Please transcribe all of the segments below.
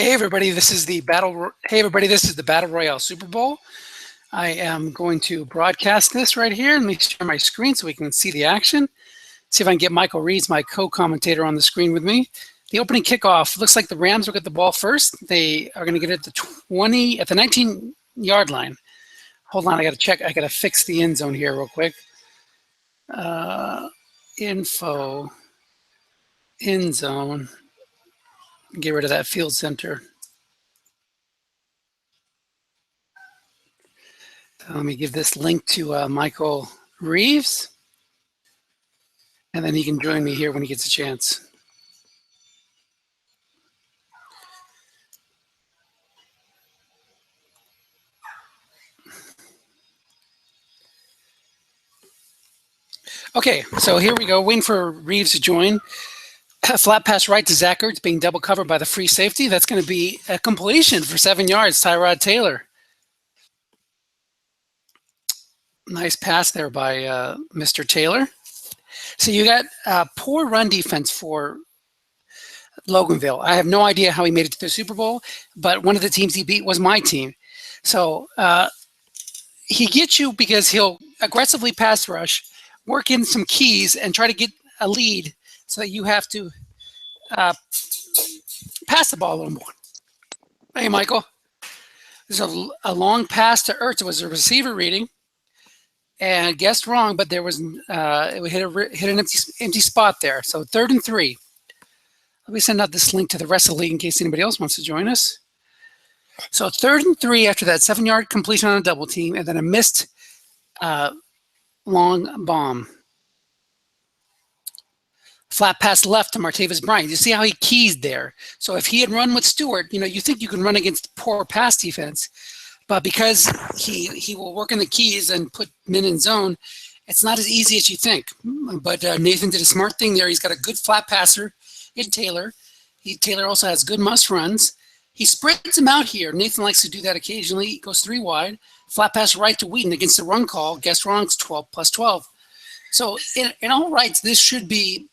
Hey everybody, this is the Battle Royale Super Bowl. I am going to broadcast this right here. Let me share my screen so we can see the action. See if I can get Michael Reeds, my co-commentator, on the screen with me. The opening kickoff looks like the Rams will get the ball first. They are going to get it at the 19-yard line. Hold on, I got to check. I got to fix the end zone here real quick. Info, end zone. Get rid of that field center. Let me give this link to Michael Reeves, and then he can join me here when he gets a chance. Okay, so here we go, waiting for Reeves to join. A flat pass right to Zach Ertz, being double covered by the free safety. That's going to be a completion for 7 yards, Tyrod Taylor. Nice pass there by Mr. Taylor. So you got poor run defense for Loganville. I have no idea how he made it to the Super Bowl, but one of the teams he beat was my team. So he gets you because he'll aggressively pass rush, work in some keys, and try to get a lead so that you have to pass the ball a little more. Hey, Michael. There's a long pass to Ertz. It was a receiver reading. And guessed wrong, but there was it hit an empty spot there. So 3rd and 3. Let me send out this link to the rest of the league in case anybody else wants to join us. So 3rd and 3 after that 7-yard completion on a double team, and then a missed long bomb. Flat pass left to Martavis Bryant. You see how he keys there. So if he had run with Stewart, you think you can run against poor pass defense. But because he will work in the keys and put men in zone, it's not as easy as you think. But Nathan did a smart thing there. He's got a good flat passer in Taylor. Taylor also has good must runs. He spreads them out here. Nathan likes to do that occasionally. He goes 3 wide. Flat pass right to Wheaton against the run call. Guess wrong, it's 12 plus 12. So in all rights, this should be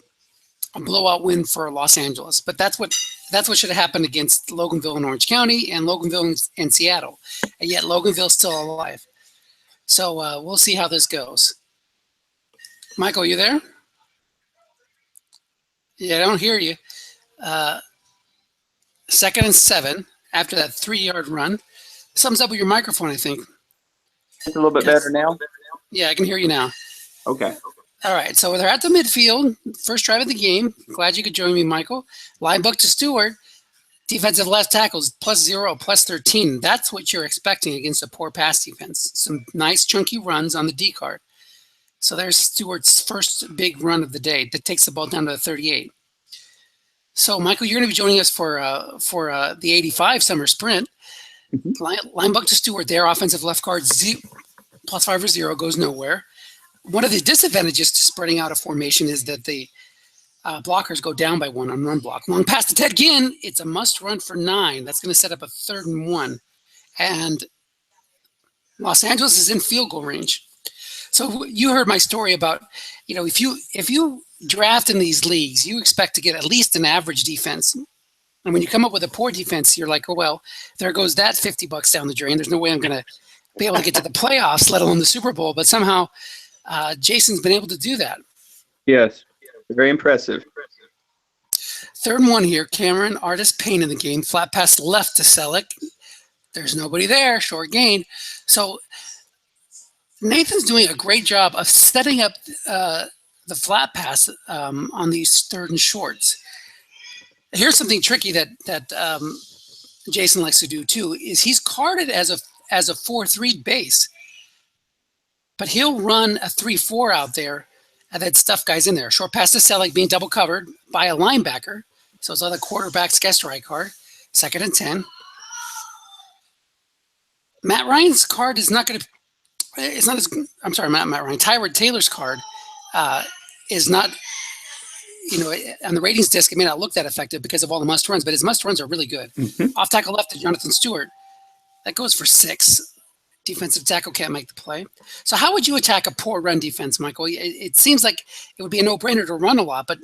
a blowout win for Los Angeles. But that's what should have happened against Loganville and Orange County and Loganville and Seattle. And yet Loganville's still alive. So we'll see how this goes. Michael, you there? Yeah, I don't hear you. 2nd and 7 after that 3-yard run. Something's up with your microphone, I think. It's a little bit better now? Yeah, I can hear you now. Okay. All right, so they're at the midfield. First drive of the game. Glad you could join me, Michael. Line book to Stewart. Defensive left tackles, +0, +13. That's what you're expecting against a poor pass defense. Some nice chunky runs on the D card. So there's Stewart's first big run of the day that takes the ball down to the 38. So, Michael, you're going to be joining us for the 85 summer sprint. Mm-hmm. Line book to Stewart there. Offensive left guard, +5 or 0, goes nowhere. One of the disadvantages to spreading out a formation is that the blockers go down by 1 on run block. Long pass to Ted Ginn. It's a must run for 9. That's going to set up a 3rd and 1. And Los Angeles is in field goal range. So you heard my story about, if you draft in these leagues, you expect to get at least an average defense. And when you come up with a poor defense, you're like, oh, well, there goes that $50 down the drain. There's no way I'm going to be able to get to the playoffs, let alone the Super Bowl. But somehow Jason's been able to do that. Yes, very impressive. 3rd and 1 here. Cameron Artist Payne in the game. Flat pass left to Selleck. There's nobody there. Short gain. So Nathan's doing a great job of setting up the flat pass on these 3rd and shorts. Here's something tricky that Jason likes to do too. Is he's carded as a 4-3 base, but he'll run a 3-4 out there and then stuff guys in there. Short pass to Selleck being double covered by a linebacker. So it's other quarterback's guest right card. 2nd and 10. Matt Ryan's card is not going to. It's not as. I'm sorry, Matt Ryan. Tyrod Taylor's card is not. On the ratings disc, it may not look that effective because of all the must runs, but his must runs are really good. Mm-hmm. Off tackle left to Jonathan Stewart. That goes for 6. Defensive tackle can't make the play. So how would you attack a poor run defense, Michael? It seems like it would be a no-brainer to run a lot, but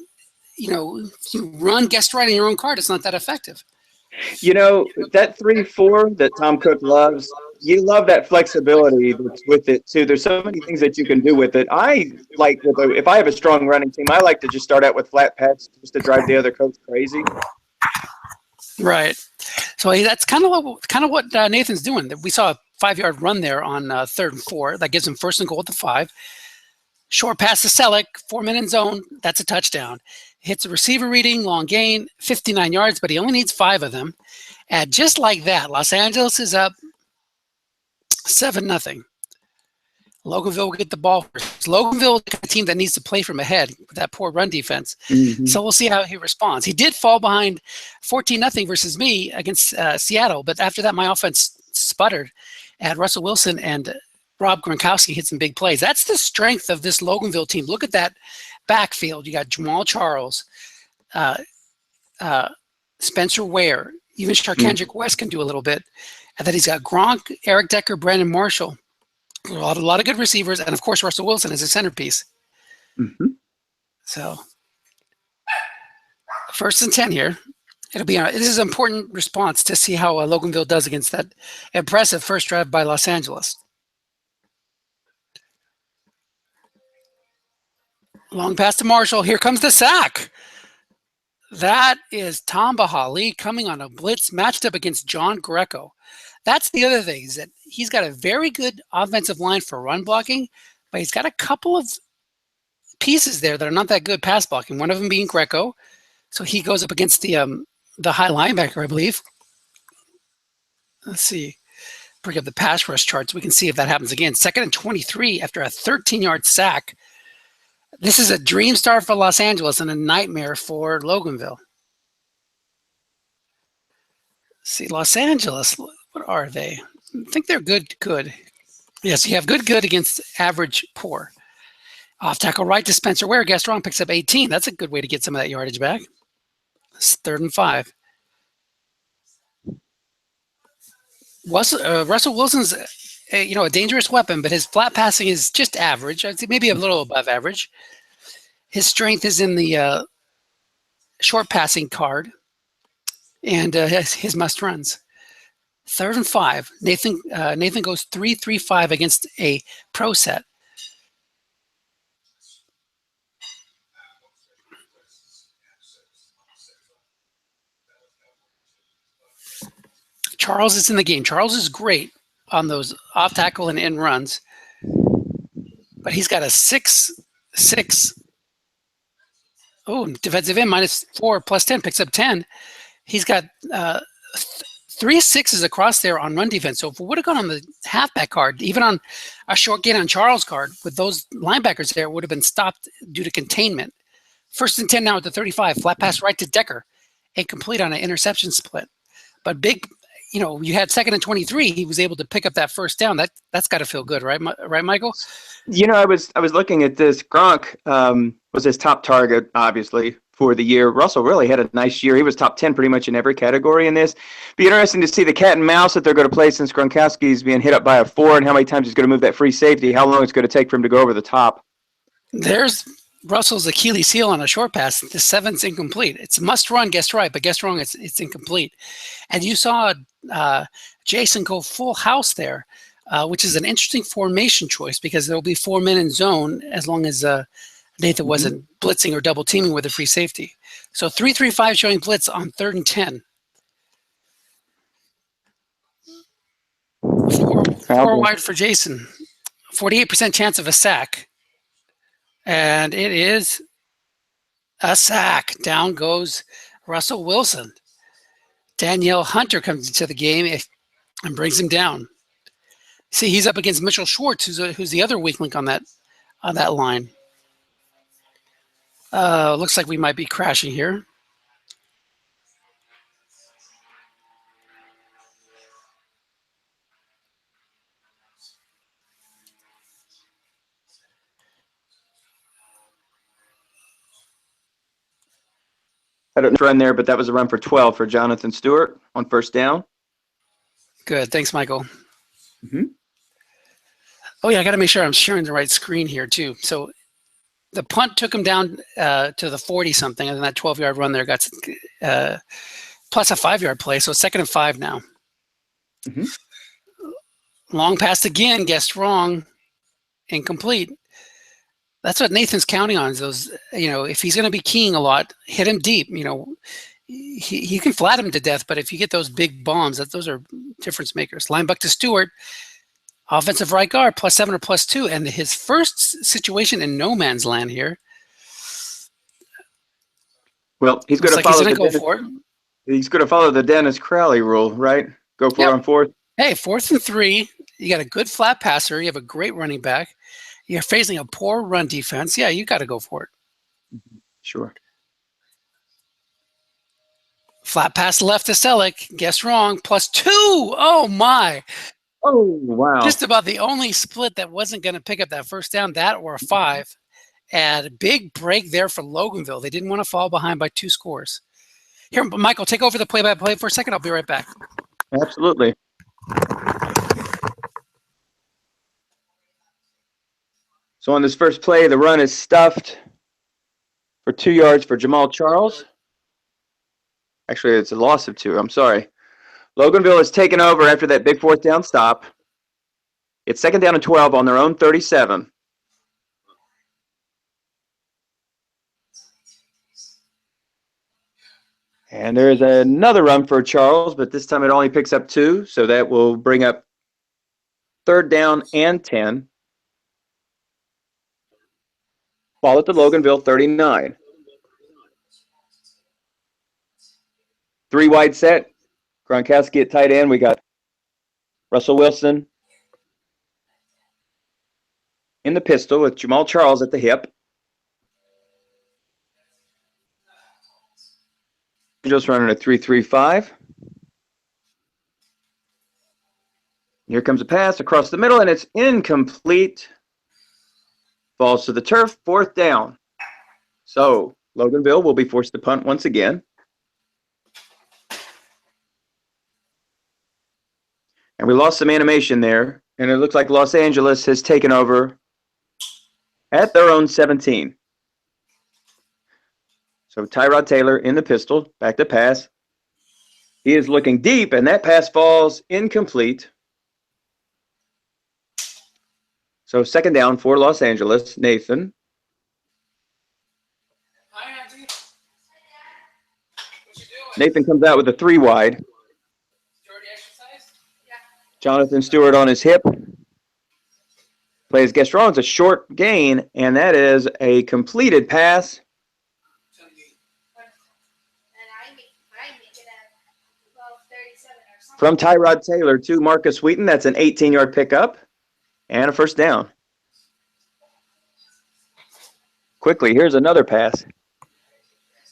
if you run guest right on your own card, it's not that effective. You know, that 3-4 that Tom Cook loves, you love that flexibility that's with it too. There's so many things that you can do with it. I like if I have a strong running team, I like to just start out with flat pass just to drive the other coach crazy. Right. So that's kind of what Nathan's doing. We saw a 5-yard run there on 3rd and 4. That gives him 1st and goal at the 5. Short pass to Selleck, 4-minute zone. That's a touchdown. Hits a receiver reading, long gain, 59 yards, but he only needs 5 of them. And just like that, Los Angeles is up 7-0. Loganville will get the ball first. Loganville is a team that needs to play from ahead with that poor run defense. Mm-hmm. So we'll see how he responds. He did fall behind 14-0 versus me against Seattle, but after that, my offense sputtered. And Russell Wilson and Rob Gronkowski hit some big plays. That's the strength of this Loganville team. Look at that backfield. You got Jamal Charles, Spencer Ware, even Sharkandrick West can do a little bit. And then he's got Gronk, Eric Decker, Brandon Marshall. A lot of good receivers, and of course Russell Wilson is a centerpiece. Mm-hmm. So 1st and 10 here. This is an important response to see how Loganville does against that impressive first drive by Los Angeles. Long pass to Marshall. Here comes the sack. That is Tamba Hali coming on a blitz matched up against John Greco. That's the other thing, is that he's got a very good offensive line for run blocking, but he's got a couple of pieces there that are not that good pass blocking, one of them being Greco. So he goes up against the high linebacker, I believe. Let's see. Bring up the pass rush charts. We can see if that happens again. 2nd and 23 after a 13-yard sack. This is a dream start for Los Angeles and a nightmare for Loganville. Let's see, Los Angeles, what are they? I think they're good. Yes, you have good against average, poor. Off tackle right to Spencer Ware. Gaston picks up 18. That's a good way to get some of that yardage back. It's 3rd and 5. Russell Wilson's a dangerous weapon, but his flat passing is just average. I'd say maybe a little above average. His strength is in the short passing card and his must runs. 3rd and 5. Nathan goes 3-3-5 against a pro set. Charles is in the game. Charles is great on those off tackle and in runs, but he's got a 6-6. Oh, defensive end -4 plus 10 picks up 10. He's got 3 6s across there on run defense. So if we would have gone on the halfback card, even on a short gain on Charles card with those linebackers there, it would have been stopped due to containment. 1st and 10 now at the 35. Flat pass right to Decker. Incomplete on an interception split. But big, you had 2nd and 23. He was able to pick up that first down. That's got to feel good, right, Michael? I was looking at this. Gronk was his top target, obviously, for the year. Russell really had a nice year. He was top 10 pretty much in every category in this. Be interesting to see the cat and mouse that they're going to play since Gronkowski's being hit up by a 4 and how many times he's going to move that free safety, how long it's going to take for him to go over the top. There's Russell's Achilles heel on a short pass. The 7's incomplete. It's a must run, guess right, but guess wrong, it's incomplete. And you saw Jason go full house there, which is an interesting formation choice because there'll be 4 men in zone as long as Nathan wasn't blitzing or double teaming with a free safety. So 3-3-5 showing blitz on 3rd and 10. 4 wide for Jason. 48% chance of a sack. And it is a sack. Down goes Russell Wilson. Danielle Hunter comes into the game and brings him down. See, he's up against Mitchell Schwartz, who's the other weak link on that line. Looks like we might be crashing here. I don't run there, but that was a run for 12 for Jonathan Stewart on 1st down. Good. Thanks, Michael. Mm-hmm. Oh, yeah, I got to make sure I'm sharing the right screen here, too. So the punt took him down to the 40-something, and then that 12-yard run there got plus a 5-yard play. So 2nd and 5 now. Mm-hmm. Long pass again, guessed wrong, incomplete. That's what Nathan's counting on, is those, if he's going to be keying a lot, hit him deep. He can flat him to death, but if you get those big bombs, those are difference makers. Line buck to Stewart, offensive right guard, +7 or +2, and his first situation in no man's land here. Well, he's going to follow He's going to follow the Dennis Crowley rule, right? Go for it on 4th. Hey, 4th and 3. You got a good flat passer. You have a great running back. You're facing a poor run defense. Yeah, you got to go for it. Sure. Flat pass left to Selleck. Guess wrong. +2. Oh, my. Oh, wow. Just about the only split that wasn't going to pick up that first down, that or a 5. And a big break there for Loganville. They didn't want to fall behind by 2 scores. Here, Michael, take over the play-by-play for a second. I'll be right back. Absolutely. So on this first play, the run is stuffed for 2 yards for Jamal Charles. Actually, it's a loss of 2. I'm sorry. Loganville has taken over after that big 4th down stop. It's 2nd down and 12 on their own 37. And there is another run for Charles, but this time it only picks up 2, so that will bring up 3rd down and 10. Ball at the Loganville 39. 3 wide set. Gronkowski at tight end. We got Russell Wilson in the pistol with Jamal Charles at the hip. Just running a 3-3-5. Here comes a pass across the middle, and it's incomplete. Falls to the turf, 4th down. So Loganville will be forced to punt once again. And we lost some animation there, and it looks like Los Angeles has taken over at their own 17. So Tyrod Taylor in the pistol, back to pass. He is looking deep, and that pass falls incomplete. So 2nd down for Los Angeles. Nathan. Hi, Auntie. What you doing? Nathan comes out with a 3 wide. You already exercised? Yeah. Jonathan Stewart on his hip. Plays guess wrong. It's a short gain, and that is a completed pass. From Tyrod Taylor to Marcus Wheaton. That's an 18-yard pickup and a 1st down. Quickly, here's another pass.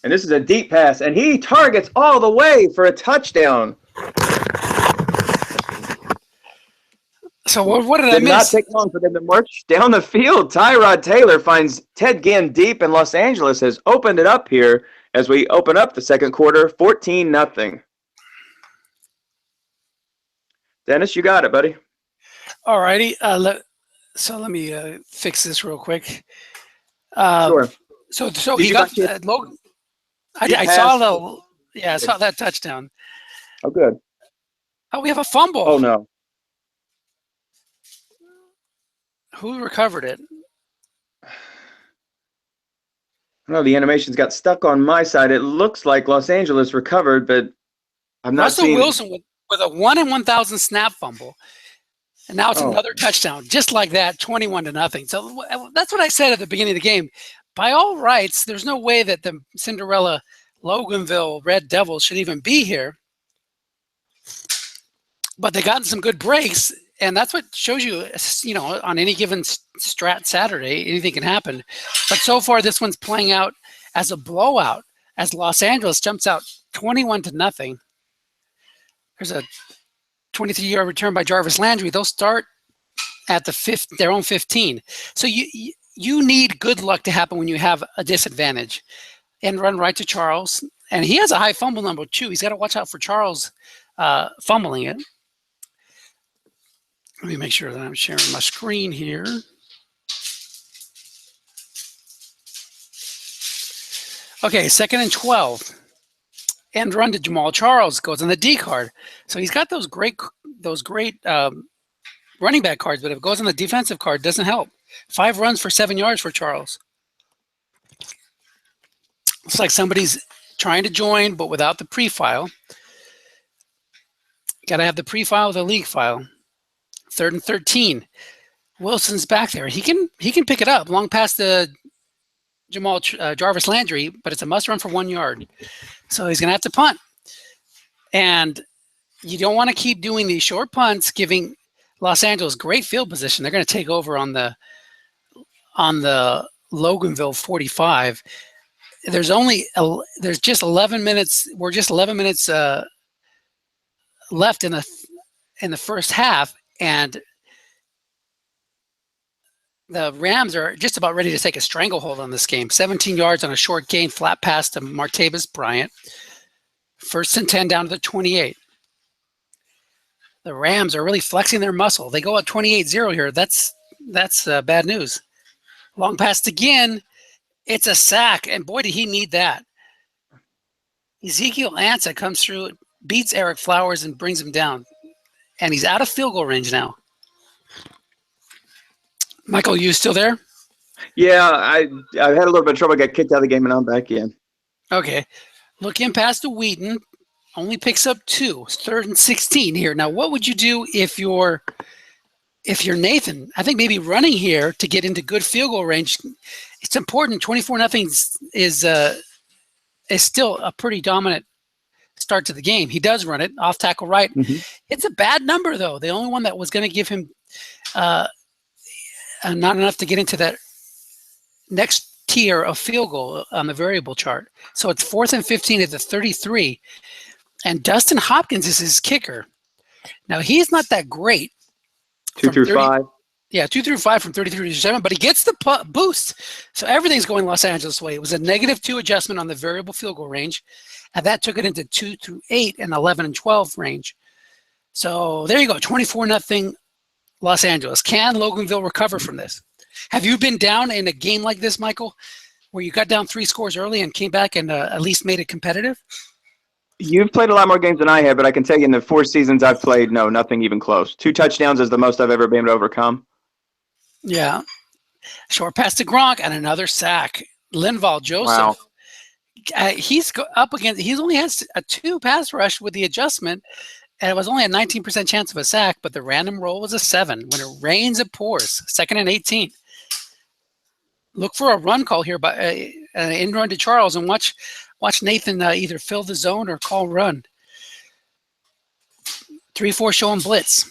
And this is a deep pass, and he targets all the way for a touchdown. So what did I miss? Did not take long for them to march down the field. Tyrod Taylor finds Ted Ginn deep, and Los Angeles has opened it up here as we open up the 2nd quarter, 14-0. Dennis, you got it, buddy. All righty. Let me fix this real quick. Sure. So he got Logan. I saw that touchdown. Oh, good. Oh, we have a fumble. Oh, no. Who recovered it? No, the animations got stuck on my side. It looks like Los Angeles recovered, but I'm not seeing. Russell Wilson with a 1 in 1,000 snap fumble. And now it's another touchdown, just like that, 21-0. So that's what I said at the beginning of the game. By all rights, there's no way that the Cinderella Loganville Red Devils should even be here. But they got some good breaks, and that's what shows you, on any given Strat Saturday, anything can happen. But so far, this one's playing out as a blowout, as Los Angeles jumps out 21-0. There's a 23-yard return by Jarvis Landry. They'll start at their own 15. So you need good luck to happen when you have a disadvantage. And run right to Charles. And he has a high fumble number, too. He's got to watch out for Charles fumbling it. Let me make sure that I'm sharing my screen here. Okay, 2nd and 12. end run to Jamal Charles goes on the D card. So he's got those great running back cards, but if it goes on the defensive card, it doesn't help. 5 runs for 7 yards for Charles. It's like somebody's trying to join, but without the pre-file. Got to have the pre-file with the league file. 3rd and 13. Wilson's back there. He can pick it up long past the Jarvis Landry, but it's a must run for 1 yard. So he's going to have to punt. And you don't want to keep doing these short punts, giving Los Angeles great field position. They're going to take over on the Loganville 45. There's just 11 minutes. We're just 11 minutes left in the first half, and the Rams are just about ready to take a stranglehold on this game. 17 yards on a short gain, flat pass to Martavis Bryant. 1st and 10 down to the 28. The Rams are really flexing their muscle. They go at 28-0 here. That's bad news. Long pass again. It's a sack, and boy, did he need that. Ezekiel Ansah comes through, beats Eric Flowers, and brings him down. And he's out of field goal range now. Michael, you still there? Yeah, I had a little bit of trouble. Got kicked out of the game, and I'm back in. Okay. Looking past to Wheaton, only picks up 2. 3rd and 16 here. Now, what would you do if you're Nathan? I think maybe running here to get into good field goal range. It's important. 24-0 is still a pretty dominant start to the game. He does run it off tackle right. Mm-hmm. It's a bad number though. The only one that was going to give him not enough to get into that next tier of field goal on the variable chart. So it's 4th and 15 at the 33, and Dustin Hopkins is his kicker. Now he's not that great. 2 through 5. Yeah, 2 through 5 from 33 to 7, but he gets the boost. So everything's going Los Angeles way. It was a -2 adjustment on the variable field goal range, and that took it into 2 through 8 and 11 and 12 range. So there you go, 24-0 Los Angeles. Can Loganville recover from this? Have you been down in a game like this, Michael, where you got down 3 scores early and came back and at least made it competitive? You've played a lot more games than I have, but I can tell you in the 4 seasons I've played, no, nothing even close. 2 touchdowns is the most I've ever been able to overcome. Yeah. Short pass to Gronk and another sack. Linval Joseph. Wow. He's up against, he's only has a 2 pass rush with the adjustment, and it was only a 19% chance of a sack, but the random roll was a 7. When it rains, it pours. 2nd and 18. Look for a run call here by an in run to Charles, and watch Nathan either fill the zone or call run. 3-4 showing blitz.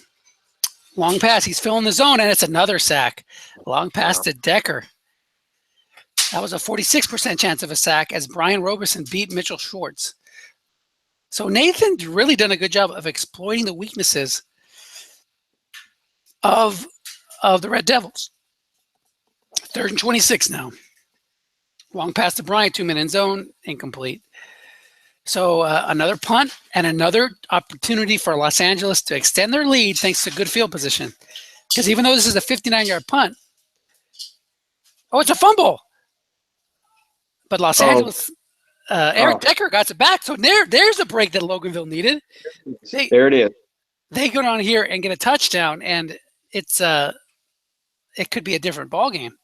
Long pass. He's filling the zone, and it's another sack. Long pass to Decker. That was a 46% chance of a sack as Brian Roberson beat Mitchell Schwartz. So Nathan's really done a good job of exploiting the weaknesses of the Red Devils. 3rd and 26 now. Long pass to Bryant, 2-minute end zone, incomplete. So another punt and another opportunity for Los Angeles to extend their lead thanks to good field position. Because even though this is a 59-yard punt, it's a fumble. But Los Angeles, Eric Decker got it back. So there's a break that Loganville needed. There it is. They go down here and get a touchdown, and it could be a different ball game.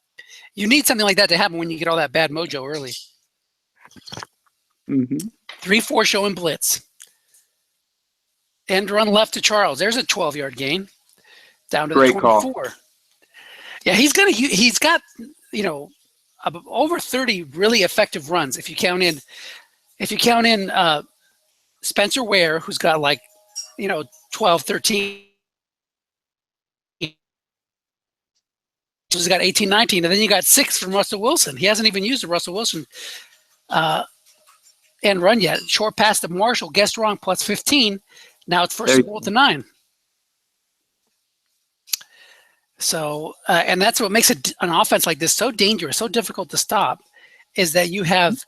You need something like that to happen when you get all that bad mojo early. Mm-hmm. 3-4 showing blitz. End run left to Charles. There's a 12-yard gain down to the 24. Call. Yeah, he's got over 30 really effective runs if you count in Spencer Ware, who's got 12, 13. He's got 18, 19, and then you got 6 from Russell Wilson. He hasn't even used the Russell Wilson end run yet. Short pass to Marshall, guessed wrong, plus 15. Now it's 1st and goal to 9. So, and that's what makes an offense like this so dangerous, so difficult to stop, is that you have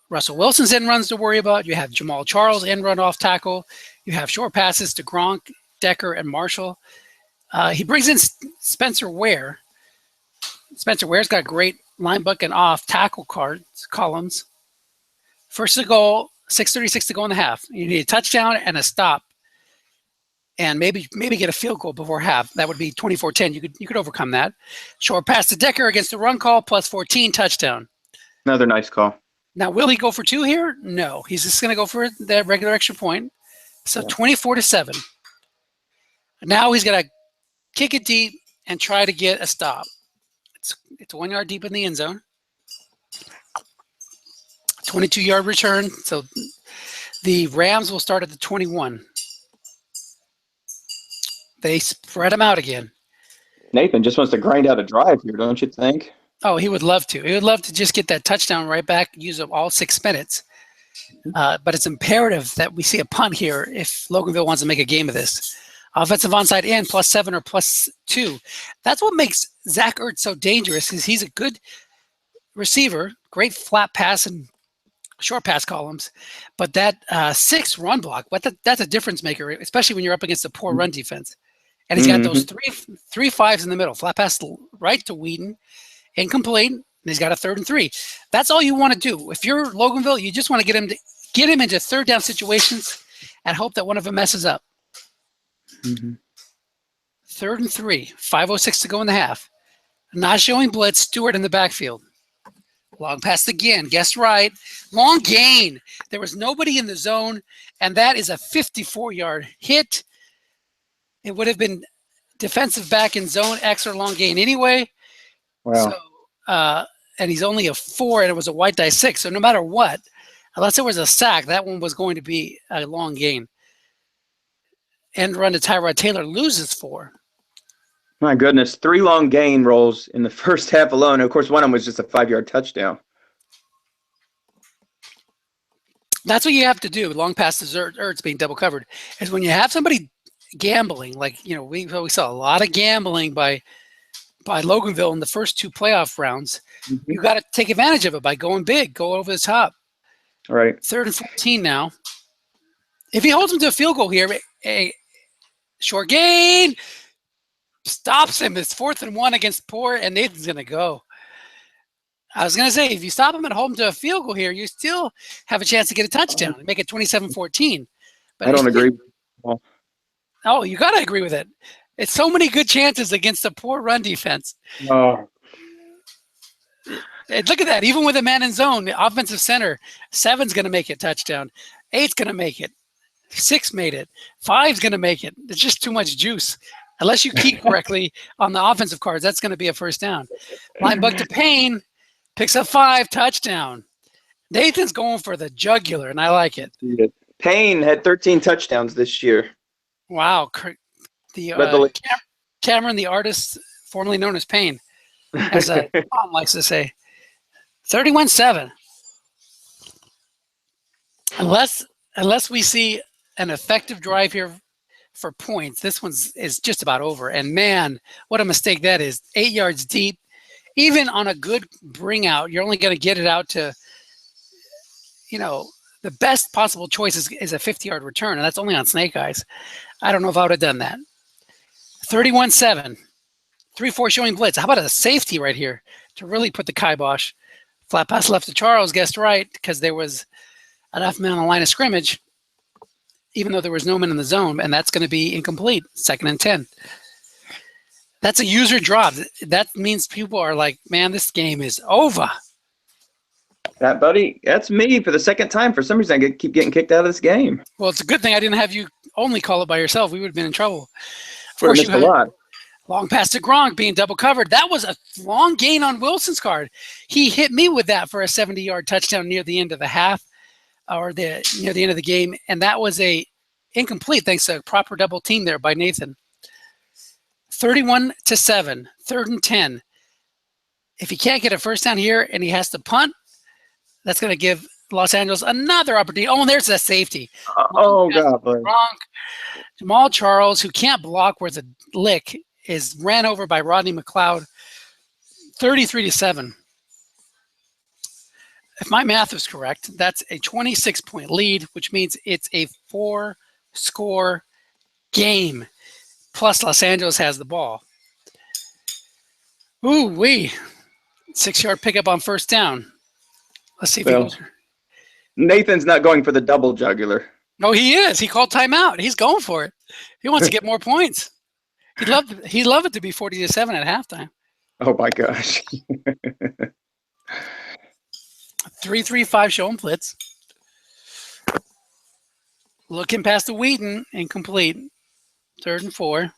Russell Wilson's end runs to worry about. You have Jamal Charles end run off tackle. You have short passes to Gronk, Decker, and Marshall. He brings in Spencer Ware. Spencer Ware's got great line book and off tackle columns. 1st and goal 6:36 to go in the half. You need a touchdown and a stop, and maybe get a field goal before half. That would be 24-10. You could overcome that. Short pass to Decker against the run call, plus 14, touchdown. Another nice call. Now, will he go for 2 here? No, he's just going to go for the regular extra point. So 24-7. Now he's going to kick it deep and try to get a stop. It's 1 yard deep in the end zone. 22-yard return. So the Rams will start at the 21. They spread them out again. Nathan just wants to grind out a drive here, don't you think? Oh, he would love to. He would love to just get that touchdown right back, use up all 6 minutes. But it's imperative that we see a punt here if Loganville wants to make a game of this. Offensive onside in, +7 or +2. That's what makes Zach Ertz so dangerous, is he's a good receiver, great flat pass and short pass columns. But that 6 run block, that's a difference maker, especially when you're up against a poor run defense. And he's got those three fives in the middle. Flat pass right to Wheaton. Incomplete, and he's got a 3rd and 3. That's all you want to do. If you're Loganville, you just want to get him into 3rd down situations and hope that one of them messes up. 3rd and 3, 5:06 to go in the half. Not showing blitz, Stewart in the backfield. Long pass again, guessed right. Long gain. There was nobody in the zone, and that is a 54-yard hit. It would have been defensive back in zone X or long gain anyway. Wow. So, and he's only a 4, and it was a white die 6. So no matter what, unless there was a sack, that one was going to be a long gain. End run to Tyrod Taylor, loses 4. My goodness, 3 long gain rolls in the first half alone. Of course, one of them was just a 5-yard touchdown. That's what you have to do. Long pass to Ertz being double covered is when you have somebody gambling. Like, we saw a lot of gambling by Loganville in the first 2 playoff rounds. You got to take advantage of it by going big, go over the top. All right. 3rd and 14 now. If he holds him to a field goal here, a short gain stops him. It's 4th and 1 against Poor, and Nathan's going to go. I was going to say, if you stop him and hold him to a field goal here, you still have a chance to get a touchdown and make it 27-14. But I don't agree. Oh, you got to agree with it. It's so many good chances against a poor run defense. Oh. And look at that. Even with a man in zone, the offensive center, 7's going to make it touchdown. 8's going to make it. 6 made it. 5's going to make it. It's just too much juice. Unless you keep correctly on the offensive cards, that's going to be a first down. Line buck to Payne, picks up 5, touchdown. Nathan's going for the jugular, and I like it. Payne had 13 touchdowns this year. Wow. Cameron, the artist formerly known as Payne, as Tom likes to say. 31-7. Unless we see an effective drive here for points, this is just about over. And man, what a mistake that is. 8 yards deep. Even on a good bring out, you're only going to get it out to, the best possible choice is a 50-yard return, and that's only on snake eyes. I don't know if I would have done that. 31-7. 3-4 showing blitz. How about a safety right here to really put the kibosh? Flat pass left to Charles, guessed right, because there was enough men on the line of scrimmage, even though there was no men in the zone, and that's going to be incomplete. 2nd and 10. That's a user drop. That means people are like, man, this game is over. That, buddy, that's me for the 2nd time. For some reason, I keep getting kicked out of this game. Well, it's a good thing I didn't have you only call it by yourself. We would have been in trouble. Of course, missed a lot. Long pass to Gronk being double covered. That was a long gain on Wilson's card. He hit me with that for a 70-yard touchdown near the end of the half, or near the end of the game, and that was a incomplete thanks to a proper double team there by Nathan. 31-7, 3rd and 10. If he can't get a first down here and he has to punt, that's going to give Los Angeles another opportunity. Oh, and there's that safety. God. Gronk. Jamal Charles, who can't block worth a lick, is ran over by Rodney McLeod. 33-7. If my math is correct, that's a 26-point lead, which means it's a 4-score game. Plus, Los Angeles has the ball. Ooh-wee. 6-yard pickup on first down. Let's see if he goes. Nathan's not going for the double jugular. No, he is. He called timeout. He's going for it. He wants to get more points. He'd love it to be 40-7 at halftime. Oh my gosh. 3-3-5 showing blitz. Looking past the Wheaton, incomplete. 3rd and 4.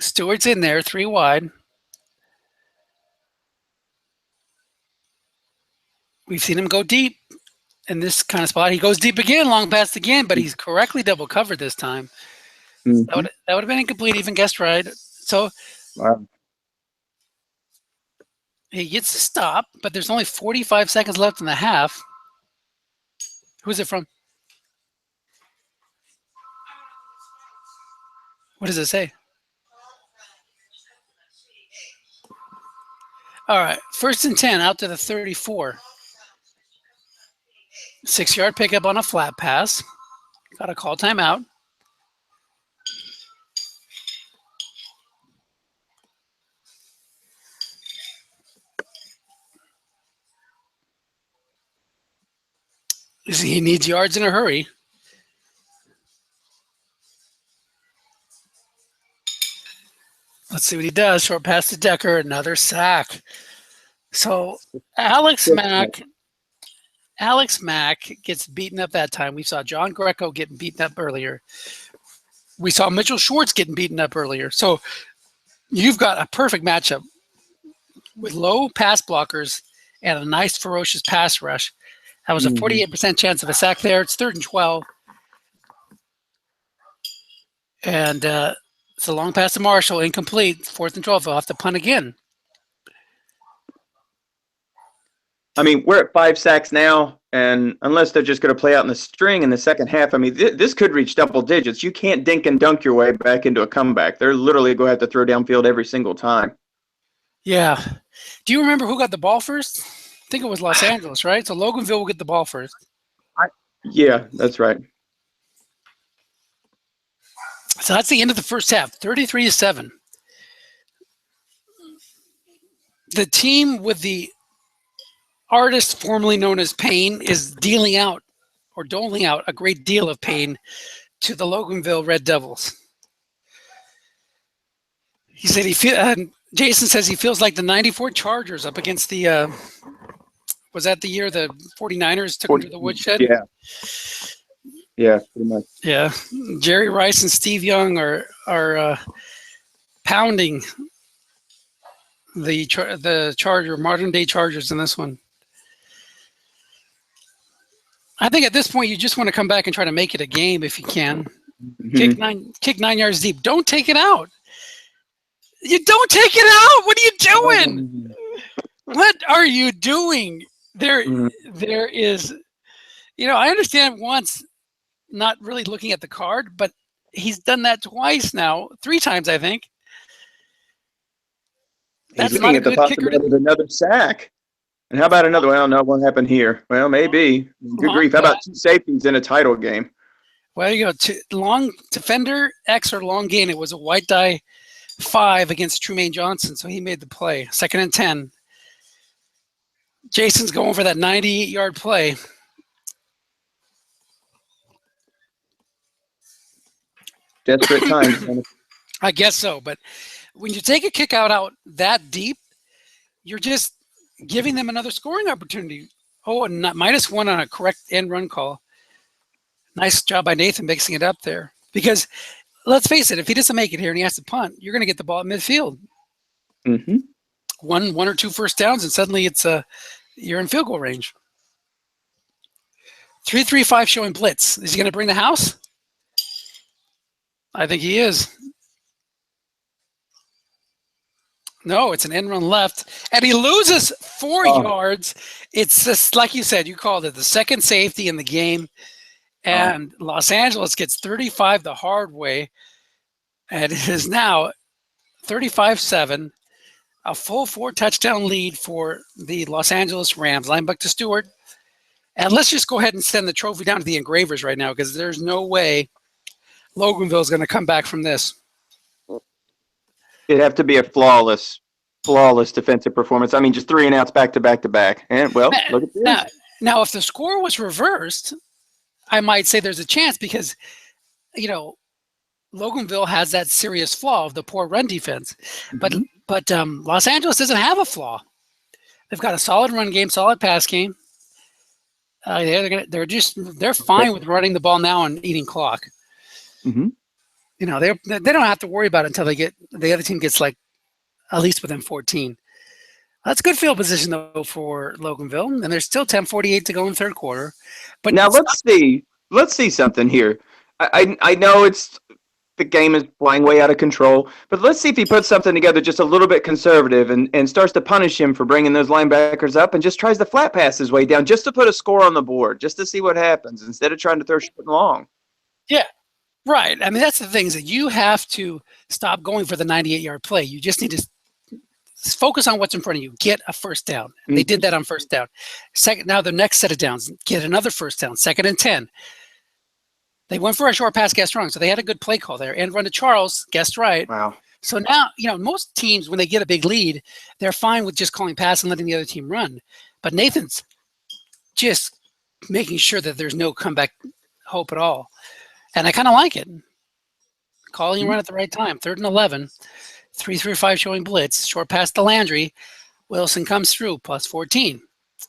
Stewart's in there, 3 wide. We've seen him go deep in this kind of spot. He goes deep again, long pass again, but he's correctly double covered this time. Mm-hmm. That would have been incomplete, even guessed right. So wow. He gets to stop, but there's only 45 seconds left in the half. Who's it from? What does it say? All right, 1st and 10 out to the 34. 6-yard pickup on a flat pass. Got to call timeout. He needs yards in a hurry. Let's see what he does. Short pass to Decker, another sack. So Alex Mack gets beaten up that time. We saw John Greco getting beaten up earlier. We saw Mitchell Schwartz getting beaten up earlier. So you've got a perfect matchup with low pass blockers and a nice ferocious pass rush. That was a 48% chance of a sack there. It's 3rd and 12. And it's a long pass to Marshall, incomplete. 4th and 12. They'll have to punt again. I mean, we're at 5 sacks now, and unless they're just going to play out in the string in the second half, I mean, this could reach double digits. You can't dink and dunk your way back into a comeback. They're literally going to have to throw downfield every single time. Yeah. Do you remember who got the ball first? I think it was Los Angeles, right? So Loganville will get the ball first. Yeah, that's right. So that's the end of the first half, 33-7. The team with the artist formerly known as Pain is dealing out or doling out a great deal of pain to the Loganville Red Devils. He said Jason says he feels like the 94 Chargers up against the was that the year the 49ers took him to the woodshed? Yeah. Yeah, pretty much. Yeah. Jerry Rice and Steve Young are pounding the Charger, modern day Chargers in this one. I think at this point you just want to come back and try to make it a game if you can. Mm-hmm. Kick 9 yards deep. Don't take it out. You don't take it out. What are you doing? What are you doing? There is, I understand once not really looking at the card, but he's done that twice now, 3 times, I think. That's not a good kicker. Another sack. And how about another one? I don't know what happened here. Well, maybe. Good grief. How about 2 safeties in a title game? Well, you go to long defender X or long gain. It was a white die 5 against Trumaine Johnson, so he made the play. 2nd and 10. Jason's going for that 98-yard play. Desperate times. I guess so, but when you take a kick out that deep, you're just giving them another scoring opportunity. Oh, and -1 on a correct end run call. Nice job by Nathan mixing it up there. Because let's face it, if he doesn't make it here and he has to punt, you're going to get the ball at midfield. Mm-hmm. One or two first downs, and suddenly you're in field goal range. 3-3-5 showing blitz. Is he going to bring the house? I think he is. No, it's an end run left, and he loses 4 yards. It's just like you said, you called it the second safety in the game, and Los Angeles gets 35 the hard way, and it is now 35-7, a full 4-touchdown lead for the Los Angeles Rams. Linebacker to Stewart, and let's just go ahead and send the trophy down to the engravers right now because there's no way Loganville is going to come back from this. It'd have to be a flawless flawless defensive performance. I mean, just 3 and outs back to back to back. And well, look at this. Now, if the score was reversed, I might say there's a chance because, Loganville has that serious flaw of the poor run defense, but Los Angeles doesn't have a flaw. They've got a solid run game, solid pass game. They're fine with running the ball now and eating clock. Mm-hmm. They don't have to worry about it until the other team gets like at least within 14. That's good field position though for Loganville, and there's still 10:48 to go in third quarter. But now let's see something here. I know the game is flying way out of control, but let's see if he puts something together just a little bit conservative and starts to punish him for bringing those linebackers up and just tries to flat pass his way down just to put a score on the board, just to see what happens instead of trying to throw short and long. Yeah, right. I mean, that's the thing is that you have to stop going for the 98-yard play. You just need to focus on what's in front of you. Get a first down. And they did that on first down. Now the next set of downs, get another first down, 2nd and 10. They went for a short pass, guessed wrong. So they had a good play call there. And run to Charles, guessed right. Wow. So now, most teams, when they get a big lead, they're fine with just calling pass and letting the other team run. But Nathan's just making sure that there's no comeback hope at all. And I kind of like it. Calling run at the right time. 3rd and 11. 3-3-5 showing blitz. Short pass to Landry. Wilson comes through, plus 14.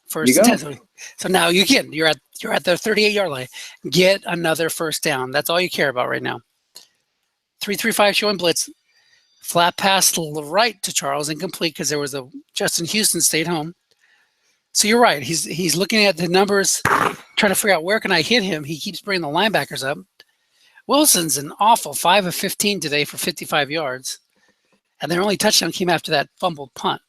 First and 10. So now you're at the 38-yard line. Get another first down. That's all you care about right now. 3-3-5 showing blitz. Flat pass to the right to Charles, incomplete because there was a Justin Houston stayed home. So you're right. He's looking at the numbers, trying to figure out where can I hit him. He keeps bringing the linebackers up. Wilson's an awful 5 of 15 today for 55 yards. And their only touchdown came after that fumbled punt.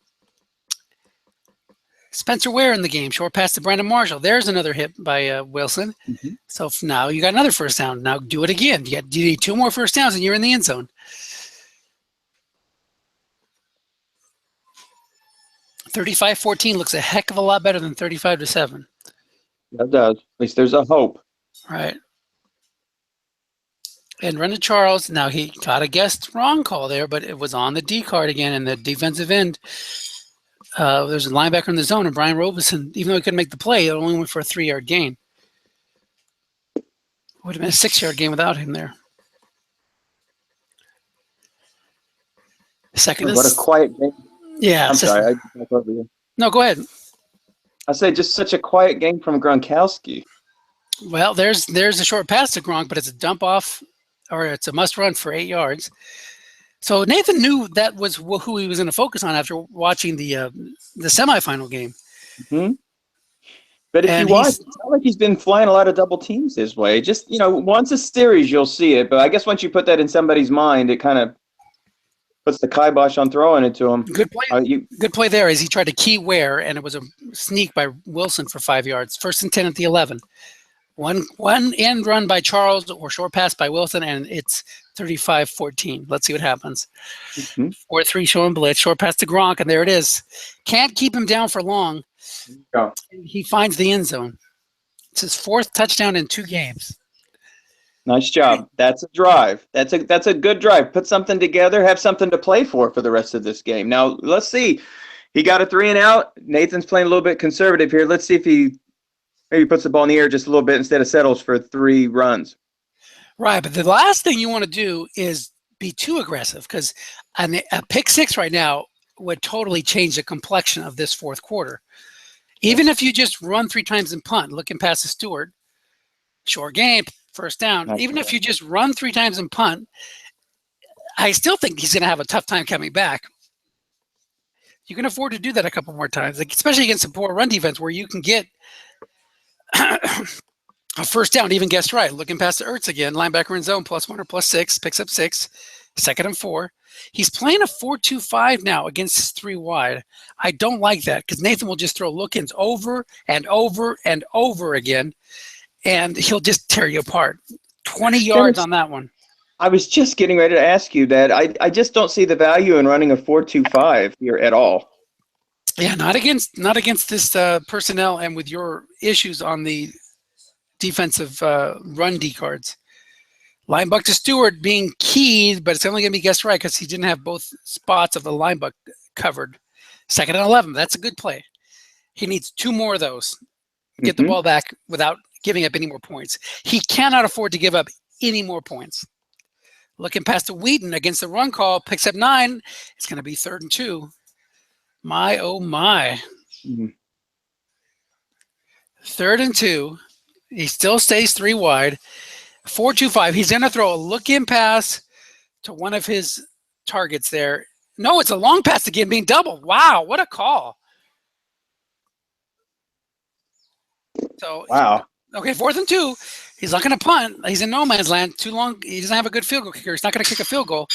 Spencer Ware in the game. Short pass to Brandon Marshall. There's another hit by Wilson. Mm-hmm. So now you got another first down. Now do it again. You need 2 more first downs and you're in the end zone. 35-14 looks a heck of a lot better than 35-7. That does. At least there's a hope. Right. And run to Charles. Now he got a guessed wrong call there, but it was on the D card again, and the defensive end. There's a linebacker in the zone, and Brian Robeson, even though he couldn't make the play, it only went for a 3-yard gain. Would have been a 6-yard gain without him there. What a quiet game. Yeah. I'm sorry. I over you. No, go ahead. I say just such a quiet game from Gronkowski. Well, there's a short pass to Gronk, but it's a dump off, or it's a must run for 8 yards. So Nathan knew that was who he was going to focus on after watching the semifinal game. Mm-hmm. But if you watch, it's not like he's been flying a lot of double teams this way. Just, once a series, you'll see it. But I guess once you put that in somebody's mind, it kind of puts the kibosh on throwing it to him. Good play. Good play there as he tried to key Ware, and it was a sneak by Wilson for 5 yards. 1st and 10 at the 11. One end run by Charles or short pass by Wilson, and it's 35-14. Let's see what happens. 4-3 showing blitz, short pass to Gronk, and there it is. Can't keep him down for long. He finds the end zone. It's his 4th touchdown in 2 games. Nice job. That's a drive. That's a good drive. Put something together, have something to play for the rest of this game. Now, let's see. He got a 3 and out. Nathan's playing a little bit conservative here. Let's see if he maybe puts the ball in the air just a little bit instead of settles for 3 runs. Right, but the last thing you want to do is be too aggressive because a pick 6 right now would totally change the complexion of this 4th quarter. Even if you just run 3 times and punt, looking past the Stewart, short game, first down. That's even right. if you just run 3 times and punt, I still think he's going to have a tough time coming back. You can afford to do that a couple more times, especially against a poor run defense where you can get a first down, even guessed right. Looking past the Ertz again, linebacker in zone, +1 or +6, picks up 6, 2nd and 4. He's playing a 4-2-5 now against his 3 wide. I don't like that because Nathan will just throw look-ins over and over and over again, and he'll just tear you apart. 20 yards on that one. I was just getting ready to ask you that. I just don't see the value in running a 4-2-5 here at all. Yeah, not against this personnel and with your issues on the defensive run D cards. Linebacker Stewart being keyed, but it's only going to be guessed right because he didn't have both spots of the linebacker covered. 2nd and 11. That's a good play. He needs 2 more of those. Get the ball back without giving up any more points. He cannot afford to give up any more points. Looking past to Wheaton against the run call, picks up 9. It's going to be 3rd and 2. My, oh my. 3rd and 2. He still stays 3 wide. 4-2-5. He's going to throw a look-in pass to one of his targets there. No, it's a long pass again, being doubled. Wow, what a call. So, wow. Okay, 4th and 2. He's not going to punt. He's in no man's land. Too long. He doesn't have a good field goal kicker. He's not going to kick a field goal.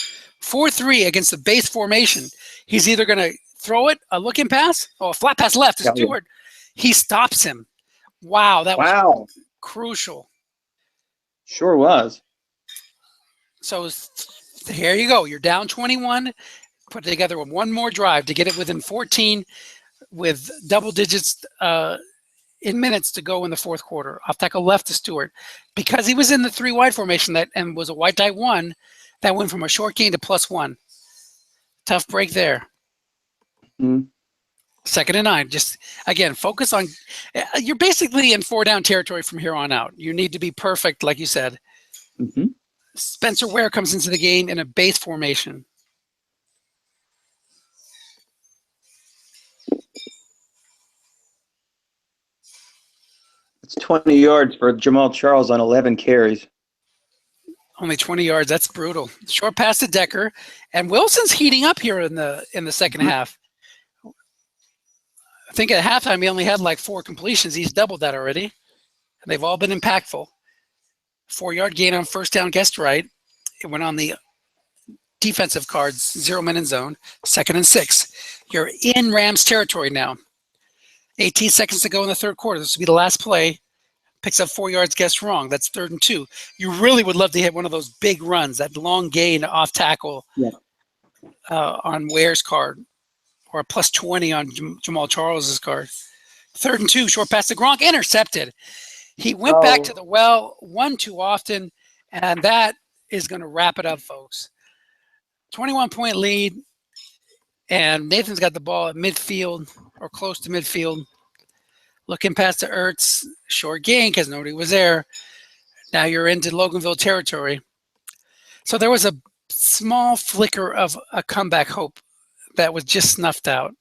4-3 against the base formation. He's either going to throw it, a look-in pass, a flat pass left to Stewart. He stops him. Wow, that was crucial. Sure was. So here you go. You're down 21. Put together one more drive to get it within 14 with double digits in minutes to go in the 4th quarter. Off tackle left to Stewart. Because he was in the 3 wide formation and was a white die 1, that went from a short gain to +1. Tough break there. 2nd and 9. Just, again, focus on – you're basically in 4-down territory from here on out. You need to be perfect, like you said. Spencer Ware comes into the game in a base formation. It's 20 yards for Jamal Charles on 11 carries. Only 20 yards. That's brutal. Short pass to Decker. And Wilson's heating up here in the 2nd half. I think at halftime he only had like 4 completions. He's doubled that already. And they've all been impactful. 4-yard gain on 1st down, guessed right. It went on the defensive cards, 0-man in zone. 2nd and 6. You're in Rams territory now. 18 seconds to go in the 3rd quarter. This will be the last play. Picks up 4 yards, guessed wrong. That's 3rd and 2. You really would love to hit one of those big runs, that long gain off tackle on Ware's card, or a +20 on Jamal Charles's card. 3rd and 2, short pass to Gronk, intercepted. He went back to the well one too often, and that is going to wrap it up, folks. 21-point lead, and Nathan's got the ball at midfield or close to midfield. Looking past to Ertz, short gain because nobody was there. Now you're into Loganville territory. So there was a small flicker of a comeback hope that was just snuffed out.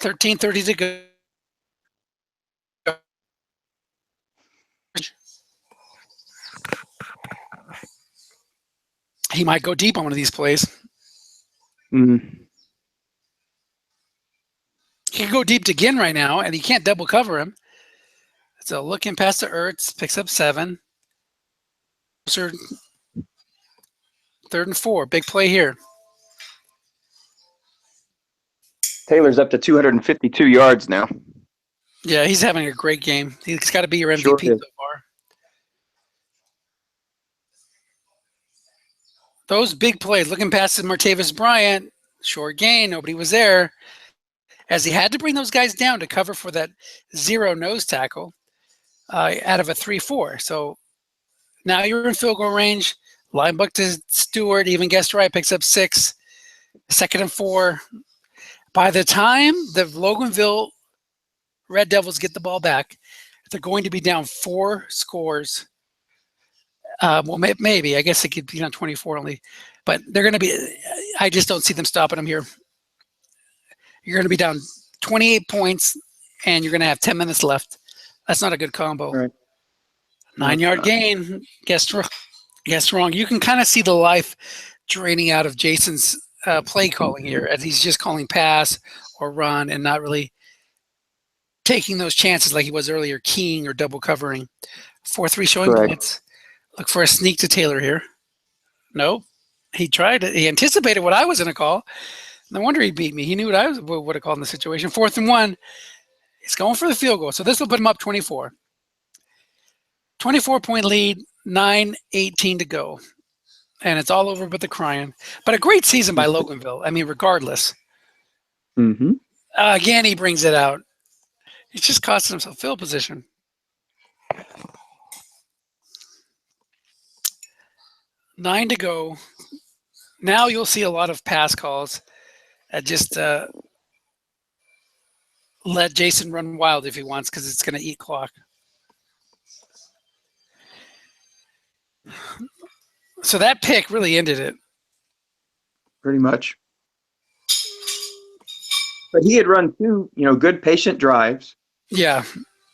13:30 to go. He might go deep on one of these plays. He can go deep again right now, and he can't double cover him. So looking past to Ertz, picks up 7. 3rd and 4, big play here. Taylor's up to 252 yards now. Yeah, he's having a great game. He's got to be your MVP so far. Those big plays, looking past to Martavis Bryant, short gain, nobody was there, as he had to bring those guys down to cover for that 0 nose tackle out of a 3-4. So now you're in field goal range. Line buck to Stewart, even guessed right, picks up 6. 2nd and 4. By the time the Loganville Red Devils get the ball back, they're going to be down 4 scores. Well, maybe. I guess it could be down 24 only. But they're going to be – I just don't see them stopping them here. You're going to be down 28 points, and you're going to have 10 minutes left. That's not a good combo. Right. 9-yard gain. Guessed wrong. You can kind of see the life draining out of Jason's play calling here, as he's just calling pass or run and not really taking those chances like he was earlier, keying or double covering. 4-3 showing points. Look for a sneak to Taylor here. Nope. He tried it. He anticipated what I was going to call. No wonder he beat me. He knew what I would have called in the situation. 4th and 1. He's going for the field goal. So this will put him up 24. 24-point lead, 9:18 to go. And it's all over but the crying. But a great season by Loganville. I mean, regardless. Again, he brings it out. He's just costing himself field position. Nine to go. Now you'll see a lot of pass calls. Just let Jason run wild if he wants, because it's going to eat clock. So that pick really ended it. Pretty much. But he had run two, good patient drives. Yeah.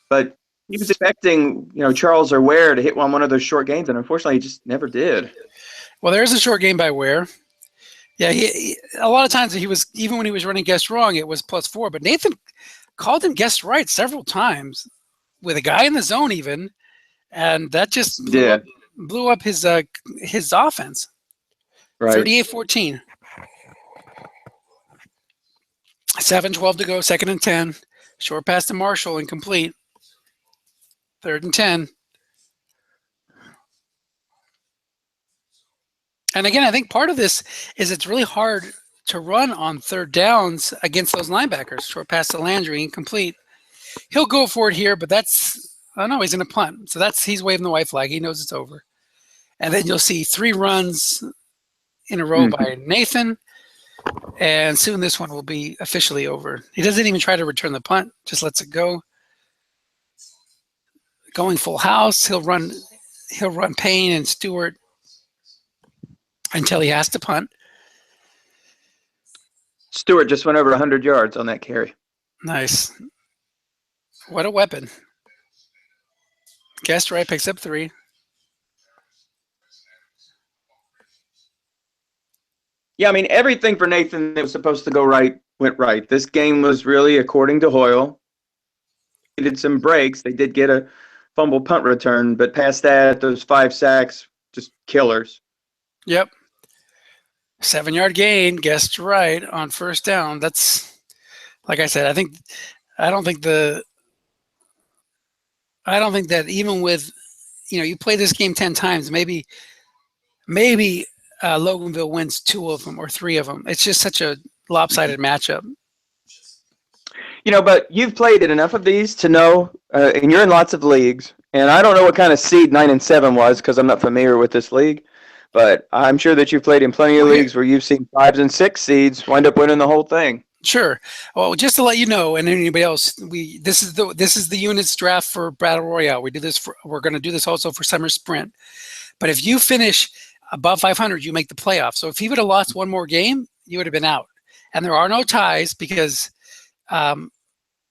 But he was expecting, Charles or Ware to hit one of those short gains, and unfortunately, he just never did. Well, there's a short game by Ware. Yeah, he a lot of times he was, even when he was running guessed wrong, it was +4. But Nathan called him guessed right several times with a guy in the zone even, and that just blew up his offense. Right. 38-14. 7:12 to go, 2nd and 10. Short pass to Marshall, incomplete. 3rd and 10. And again, I think part of this is it's really hard to run on 3rd downs against those linebackers. Short pass to Landry, incomplete. He'll go for it here, but he's going to punt. So he's waving the white flag. He knows it's over. And then you'll see 3 runs in a row by Nathan. And soon this one will be officially over. He doesn't even try to return the punt, just lets it go. Going full house, he'll run Payne and Stewart until he has to punt. Stewart just went over 100 yards on that carry. Nice. What a weapon. Guest right picks up 3. Yeah, I mean, everything for Nathan that was supposed to go right went right. This game was really, according to Hoyle, needed some breaks. They did get a fumble punt return, but past that, those 5 sacks, just killers. Yep. 7-yard gain, guessed right on 1st down. That's, like I said, I don't think that even with, you play this game 10 times, maybe Loganville wins 2 of them or 3 of them. It's just such a lopsided matchup. But you've played in enough of these to know, and you're in lots of leagues, and I don't know what kind of seed 9 and 7 was because I'm not familiar with this league, but I'm sure that you've played in plenty of leagues where you've seen 5s and 6 seeds wind up winning the whole thing. Sure. Well, just to let you know, and anybody else, this is the units draft for Battle Royale. We're going to do this also for Summer Sprint. But if you finish above 500, you make the playoffs. So if he would have lost one more game, you would have been out. And there are no ties because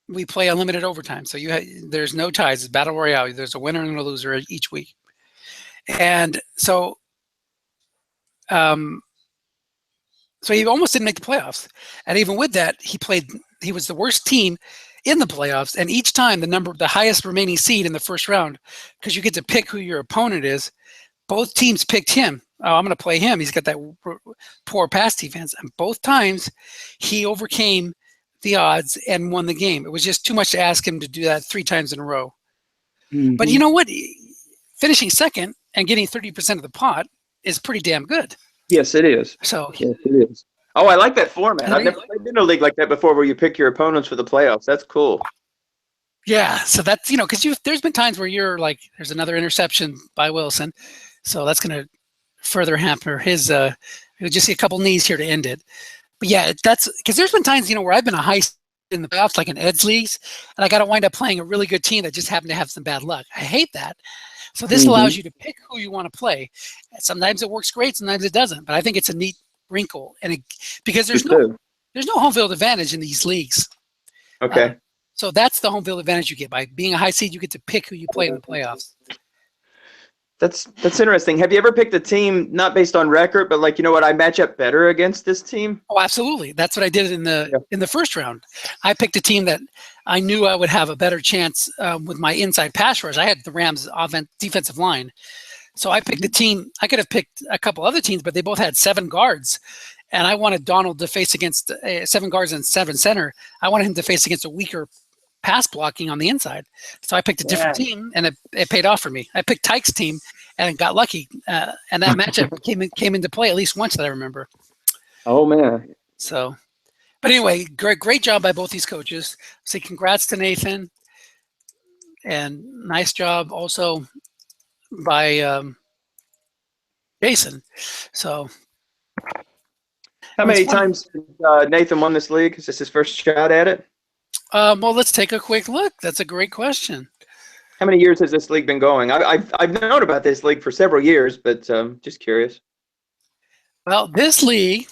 we play unlimited overtime. So there's no ties. It's Battle Royale. There's a winner and a loser each week. And so he almost didn't make the playoffs. And even with that, he was the worst team in the playoffs. And each time the highest remaining seed in the first round, because you get to pick who your opponent is, both teams picked him. Oh, I'm going to play him. He's got that poor pass defense. And both times he overcame the odds and won the game. It was just too much to ask him to do that 3 times in a row. Mm-hmm. But you know what? Finishing second and getting 30% of the pot is pretty damn good. Yes, it is. So yes, it is. Oh, I like that format. I've never played in a league like that before where you pick your opponents for the playoffs. That's cool. Yeah, so that's, because there's been times where you're like, there's another interception by Wilson. So that's going to further hamper his, you'll just see a couple knees here to end it. But yeah, that's because there's been times, where I've been a high in the playoffs, like in Ed's leagues, and I got to wind up playing a really good team that just happened to have some bad luck. I hate that. So this allows you to pick who you want to play. Sometimes it works great, sometimes it doesn't. But I think it's a neat wrinkle, and because there's no home field advantage in these leagues. Okay. So that's the home field advantage you get by being a high seed. You get to pick who you play in the playoffs. That's interesting. Have you ever picked a team not based on record, but like, I match up better against this team? Oh, absolutely. That's what I did in the first round. I picked a team that I knew I would have a better chance with my inside pass rush. I had the Rams' defensive line. So I picked a team. I could have picked a couple other teams, but they both had 7 guards. And I wanted Donald to face against 7 guards and 7 center. I wanted him to face against a weaker pass blocking on the inside. So I picked a different team, and it paid off for me. I picked Tyke's team and got lucky. And that matchup came into play at least once that I remember. Oh, man. So, but anyway, great job by both these coaches. So congrats to Nathan. And nice job also by Jason. So How many times has Nathan won this league? Is this his first shot at it? Well, let's take a quick look. That's a great question. How many years has this league been going? I've known about this league for several years, but just curious. Well, this league,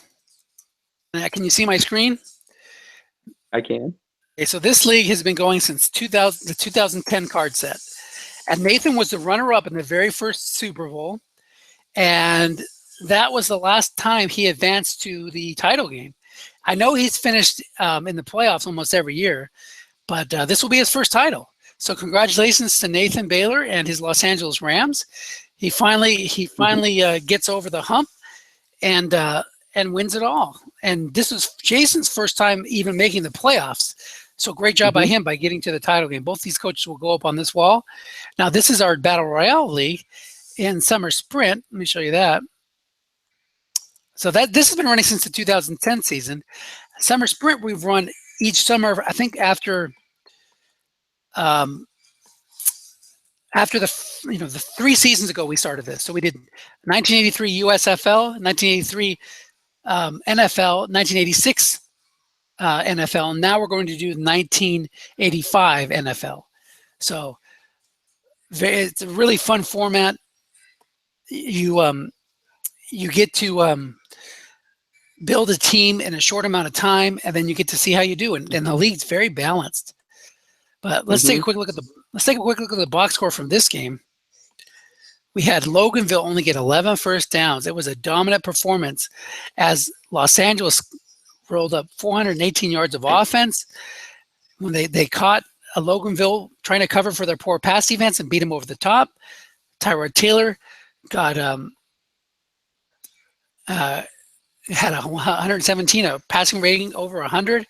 can you see my screen? I can. Okay, so this league has been going since the 2010 card set. And Nathan was the runner-up in the very first Super Bowl. And that was the last time he advanced to the title game. I know he's finished in the playoffs almost every year, but this will be his first title. So congratulations to Nathan Baylor and his Los Angeles Rams. He finally gets over the hump and wins it all. And this was Jason's first time even making the playoffs. So great job by him by getting to the title game. Both these coaches will go up on this wall. Now this is our Battle Royale League in Summer Sprint. Let me show you that. So this has been running since the 2010 season. Summer Sprint we've run each summer. I think after the 3 seasons ago we started this. So we did 1983 USFL, 1983 NFL, 1986 NFL, and now we're going to do 1985 NFL. So it's a really fun format. You get to build a team in a short amount of time, and then you get to see how you do. And the league's very balanced. But let's take a quick look at the box score from this game. We had Loganville only get 11 first downs. It was a dominant performance as Los Angeles rolled up 418 yards of offense when they caught a Loganville trying to cover for their poor pass defense and beat them over the top. Tyrod Taylor got had 117, a passing rating over 100,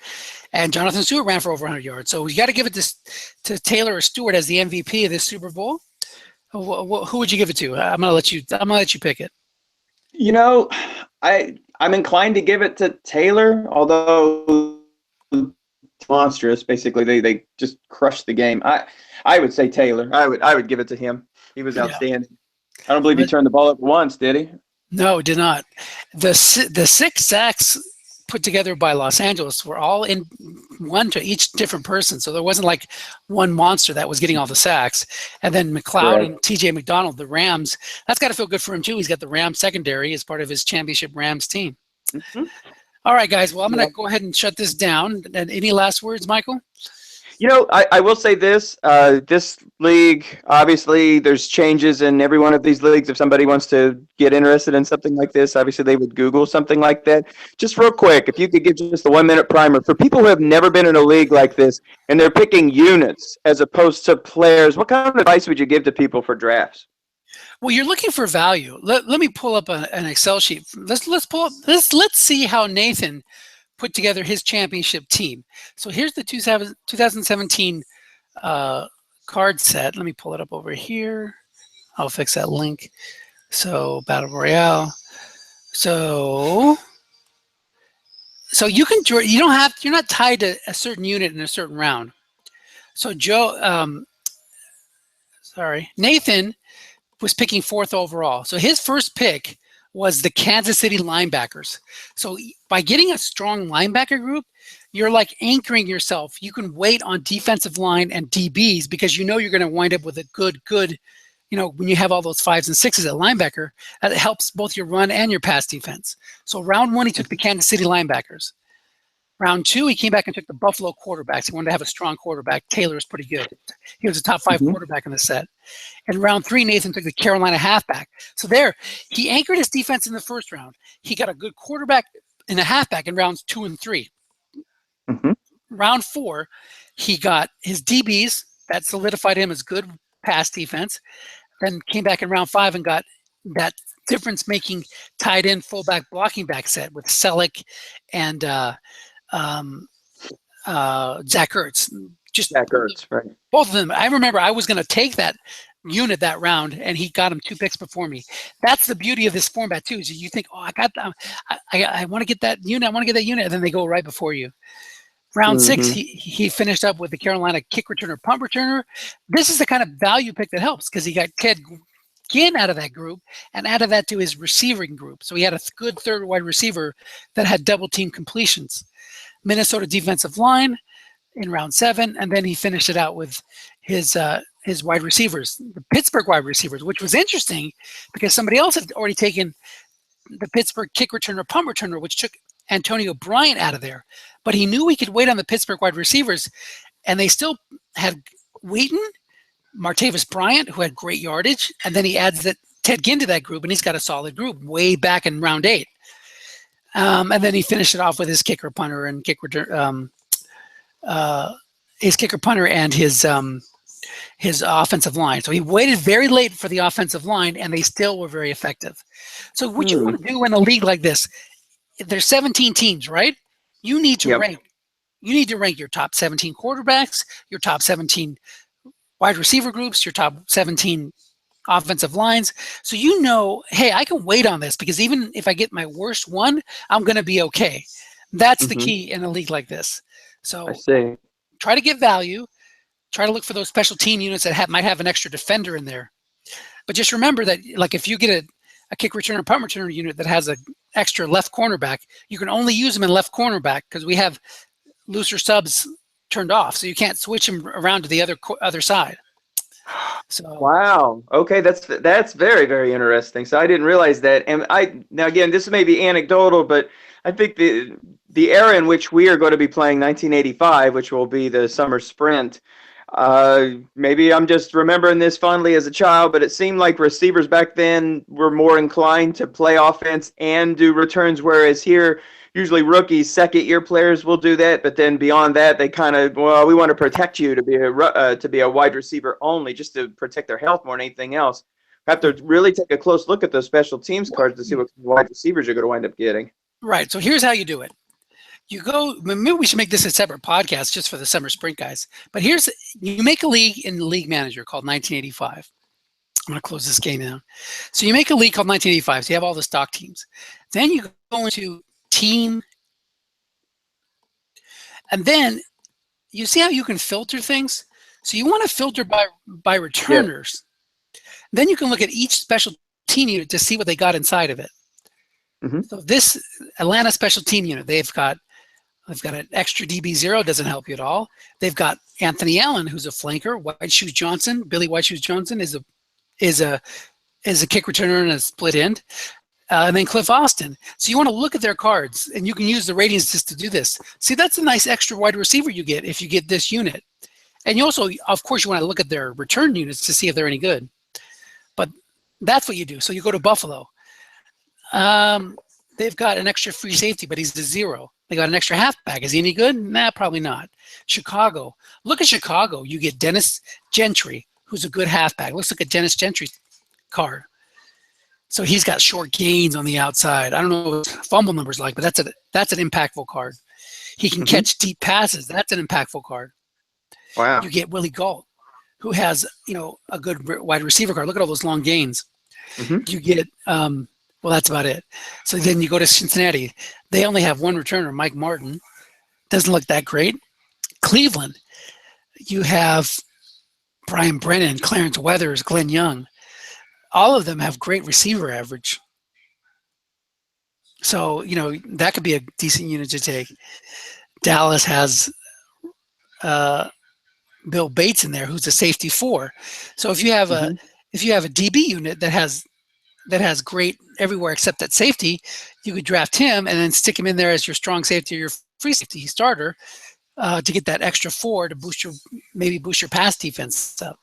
and Jonathan Stewart ran for over 100 yards. So we got to give it to Taylor or Stewart as the MVP of this Super Bowl. Who would you give it to? I'm gonna let you pick it. You know, I'm inclined to give it to Taylor, although monstrous. Basically, they just crushed the game. I would say Taylor. I would give it to him. He was outstanding. I don't believe he turned the ball over once, did he? No, did not. The 6 sacks put together by Los Angeles were all in one to each different person. So there wasn't like one monster that was getting all the sacks. And then McLeod and TJ McDonald, the Rams, that's got to feel good for him too. He's got the Rams secondary as part of his championship Rams team. All right, guys. Well, I'm going to go ahead and shut this down. And any last words, Michael? You know, I will say this. This league, obviously, there's changes in every one of these leagues. If somebody wants to get interested in something like this, obviously they would Google something like that. Just real quick, if you could give just a 1-minute primer for people who have never been in a league like this and they're picking units as opposed to players, what kind of advice would you give to people for drafts? Well, you're looking for value. Let me pull up an Excel sheet. Let's see how Nathan put together his championship team. So here's the 2017 card set. Let me pull it up over here. I'll fix that link. So Battle Royale. So you can you're not tied to a certain unit in a certain round. So Nathan was picking 4th overall. So his first pick was the Kansas City linebackers. So by getting a strong linebacker group, you're like anchoring yourself. You can wait on defensive line and DBs because you know you're going to wind up with a good, when you have all those 5s and 6s at linebacker, that helps both your run and your pass defense. So round 1, he took the Kansas City linebackers. Round 2, he came back and took the Buffalo quarterbacks. He wanted to have a strong quarterback. Taylor was pretty good. He was a top 5 quarterback in the set. And round 3, Nathan took the Carolina halfback. So there, he anchored his defense in the first round. He got a good quarterback and a halfback in rounds 2 and 3. Round 4, he got his DBs. That solidified him as good pass defense. Then came back in round 5 and got that difference-making tight end fullback blocking back set with Selleck and Zach Ertz. Zach Ertz, right? Both of them. I remember I was going to take that unit that round, and he got him 2 picks before me. That's the beauty of this format too. Is you think, I got that. I want to get that unit. I want to get that unit, and then they go right before you. Round 6, he finished up with the Carolina kick returner, punt returner. This is the kind of value pick that helps because he got skin out of that group and added that to his receiving group. So he had a good third wide receiver that had double team completions. Minnesota defensive line in round 7, and then he finished it out with his wide receivers, the Pittsburgh wide receivers, which was interesting because somebody else had already taken the Pittsburgh kick returner, punt returner, which took Antonio Bryant out of there. But he knew he could wait on the Pittsburgh wide receivers, and they still had Wheaton, Martavis Bryant, who had great yardage, and then he adds that Ted Ginn to that group, and he's got a solid group way back in round 8. And then he finished it off with his kicker, punter, and his kicker, punter, and his offensive line. So he waited very late for the offensive line, and they still were very effective. So what you want to do in a league like this, there's 17 teams, right? You need to rank. You need to rank your top 17 quarterbacks, your top 17 wide receiver groups, your top 17 offensive lines. So you know, hey, I can wait on this because even if I get my worst one, I'm going to be okay. That's the key in a league like this. So I see. Try to get value. Try to look for those special team units that might have an extra defender in there. But just remember that, like, if you get a kick returner, punt returner unit that has an extra left cornerback, you can only use them in left cornerback because we have looser subs turned off, so you can't switch them around to the other side. So wow. Okay, that's very, very interesting. So I didn't realize that. And now again, this may be anecdotal, but I think the era in which we are going to be playing 1985, which will be the summer sprint. Maybe I'm just remembering this fondly as a child, but it seemed like receivers back then were more inclined to play offense and do returns, whereas here, usually rookies, second-year players will do that, but then beyond that, they kind of, well, we want to protect you to be a wide receiver only, just to protect their health more than anything else. We have to really take a close look at those special teams cards to see what wide receivers you're going to wind up getting. Right. So here's how you do it. You go, maybe we should make this a separate podcast just for the summer sprint guys. But you make a league in the League Manager called 1985. I'm going to close this game now. So you make a league called 1985. So you have all the stock teams. Then you go into team. And then you see how you can filter things? So you want to filter by returners. Yeah. Then you can look at each special team unit to see what they got inside of it. So this Atlanta special team unit, they've got an extra DB0, doesn't help you at all. They've got Anthony Allen, who's a flanker. White Shoes Johnson, Billy White Shoes Johnson is a kick returner and a split end. And then Cliff Austin. So you want to look at their cards, and you can use the ratings just to do this. See, that's a nice extra wide receiver you get if you get this unit. And you also, of course, you want to look at their return units to see if they're any good. But that's what you do. So you go to Buffalo. They've got an extra free safety, but he's a 0. They got an extra halfback. Is he any good? Nah, probably not. Chicago. Look at Chicago. You get Dennis Gentry, who's a good halfback. Let's look at Dennis Gentry's card. So he's got short gains on the outside. I don't know what his fumble number's like, but that's an impactful card. He can catch deep passes. That's an impactful card. Wow. You get Willie Gault, who has, a good wide receiver card. Look at all those long gains. You get well, that's about it. So then you go to Cincinnati. They only have one returner, Mike Martin. Doesn't look that great. Cleveland, you have Brian Brennan, Clarence Weathers, Glenn Young. All of them have great receiver average. So, that could be a decent unit to take. Dallas has Bill Bates in there, who's a safety 4. So if you have a DB unit that has great everywhere except that safety, you could draft him and then stick him in there as your strong safety or your free safety starter to get that extra 4 to boost your pass defense up.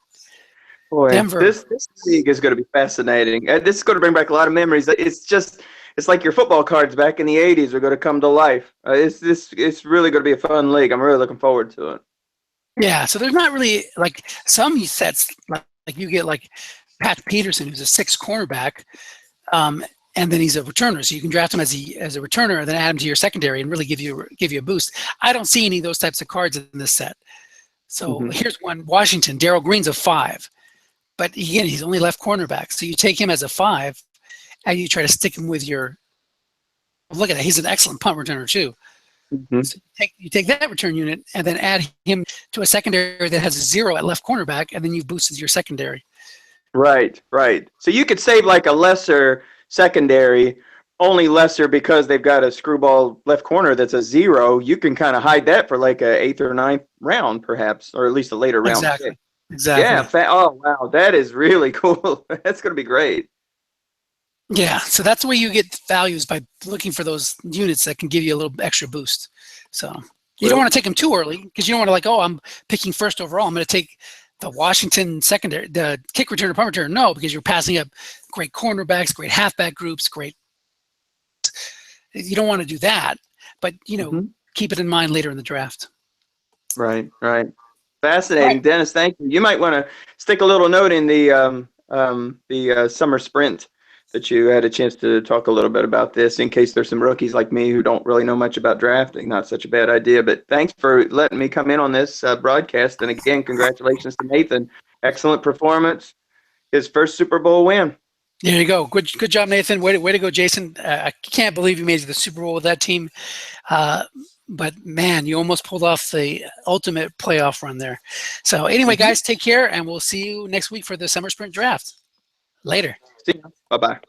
Boy, Denver. This league is going to be fascinating. This is going to bring back a lot of memories. It's like your football cards back in the 80s are going to come to life. It's really going to be a fun league. I'm really looking forward to it. Yeah, so there's not really like some sets like you get like Pat Peterson, who's a 6 cornerback, and then he's a returner. So you can draft him as a returner and then add him to your secondary and really give you a boost. I don't see any of those types of cards in this set. So here's one: Washington. Darrell Green's a 5, but again, he's only left cornerback. So you take him as a 5, and you try to stick him with your. Look at that; he's an excellent punt returner too. So you take that return unit and then add him to a secondary that has a 0 at left cornerback, and then you've boosted your secondary. Right, right. So you could save like a lesser secondary, only lesser because they've got a screwball left corner that's a 0. You can kind of hide that for like a 8th or 9th round, perhaps, or at least a later round pick. Exactly. Yeah. Exactly. Oh, wow. That is really cool. That's going to be great. Yeah. So that's the way you get values, by looking for those units that can give you a little extra boost. So you don't want to take them too early, because you don't want to, like, oh, I'm picking first overall, I'm going to take the Washington secondary, the kick returner, punt returner. No, because you're passing up great cornerbacks, great halfback groups, great. You don't want to do that, but keep it in mind later in the draft. Right, right. Fascinating, Dennis. Thank you. You might want to stick a little note in the summer sprint that you had a chance to talk a little bit about this, in case there's some rookies like me who don't really know much about drafting. Not such a bad idea, but thanks for letting me come in on this broadcast. And again, congratulations to Nathan. Excellent performance. His first Super Bowl win. There you go. Good job, Nathan. Way to go, Jason. I can't believe you made it to the Super Bowl with that team. But man, you almost pulled off the ultimate playoff run there. So anyway, guys, take care, and we'll see you next week for the summer sprint draft. Later. See you. Bye-bye.